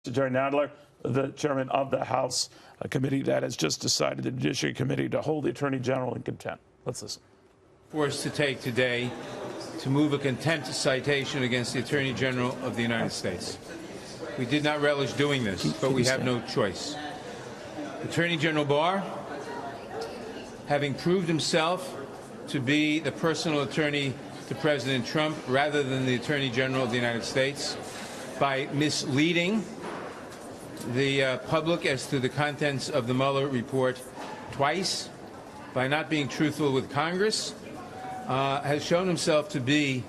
Secretary Nadler, the chairman of the House committee that has just decided, the Judiciary Committee, to hold the Attorney General in contempt. Let's listen. Forced to take today to move a contempt citation against the Attorney General of the United States. We did not relish doing this, but we have no choice. Attorney General Barr, having proved himself to be the personal attorney to President Trump rather than the Attorney General of the United States, by misleading the public as to the contents of the Mueller report twice, by not being truthful with Congress, has shown himself to be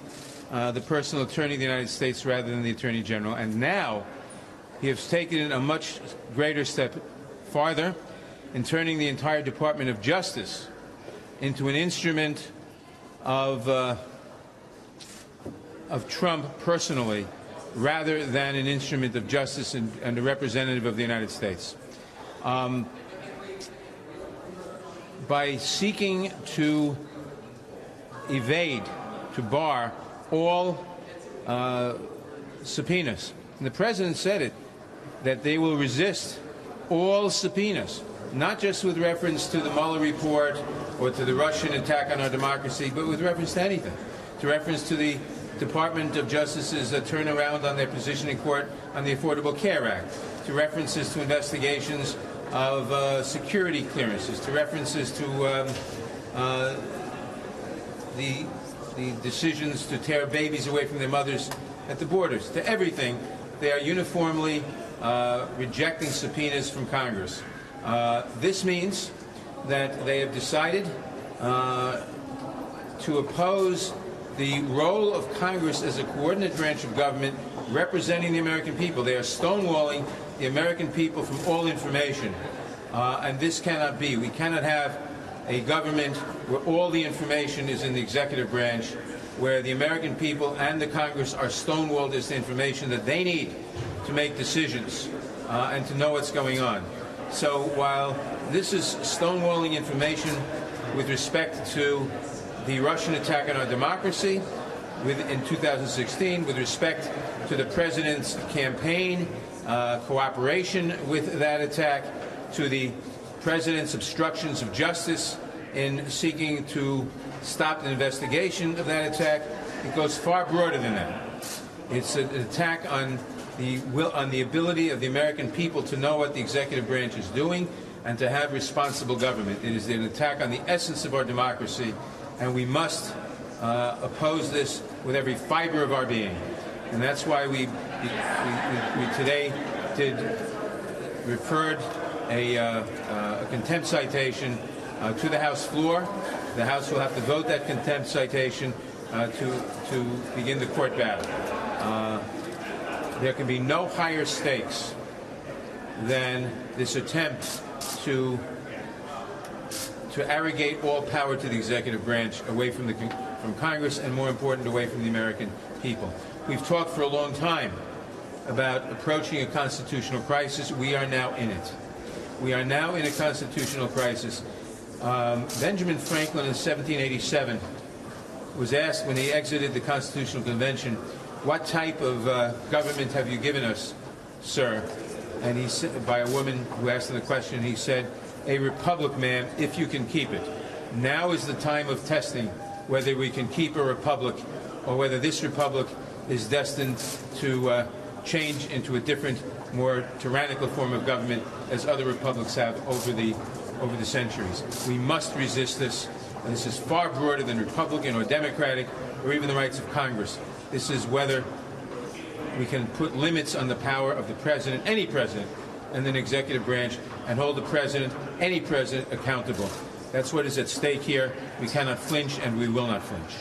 the personal attorney of the United States rather than the Attorney General. And now he has taken it a much greater step farther in turning the entire Department of Justice into an instrument of Trump personally, rather than an instrument of justice and a representative of the United States. By seeking to evade, to bar all subpoenas, and the President said it, that they will resist all subpoenas, not just with reference to the Mueller report or to the Russian attack on our democracy, but with reference to anything, to reference to the Department of Justice's turnaround on their position in court on the Affordable Care Act, to references to investigations of security clearances, to references to the decisions to tear babies away from their mothers at the borders, to everything. They are uniformly rejecting subpoenas from Congress. This means that they have decided to oppose the role of Congress as a coordinate branch of government representing the American people. They are stonewalling the American people from all information. And this cannot be. We cannot have a government where all the information is in the executive branch, where the American people and the Congress are stonewalled as the information that they need to make decisions and to know what's going on. So while this is stonewalling information with respect to the Russian attack on our democracy in 2016, with respect to the President's campaign cooperation with that attack, to the President's obstructions of justice in seeking to stop the investigation of that attack, it goes far broader than that. It's an attack on the ability of the American people to know what the executive branch is doing and to have responsible government. It is an attack on the essence of our democracy, and we must oppose this with every fiber of our being. And that's why we today referred a contempt citation to the House floor. The House will have to vote that contempt citation to begin the court battle. There can be no higher stakes than this attempt to arrogate all power to the executive branch away from Congress, and more important, away from the American people. We've talked for a long time about approaching a constitutional crisis. We are now in it. We are now in a constitutional crisis. Benjamin Franklin in 1787 was asked, when he exited the Constitutional Convention, "What type of government have you given us, sir?" And he said, by a woman who asked him the question, he said, "A republic, ma'am, if you can keep it." Now is the time of testing whether we can keep a republic or whether this republic is destined to change into a different, more tyrannical form of government, as other republics have over the centuries. We must resist this, and this is far broader than Republican or Democratic or even the rights of Congress. This is whether we can put limits on the power of the president, any president, and then executive branch, and hold the president, any president, accountable. That's what is at stake here. We cannot flinch, and we will not flinch.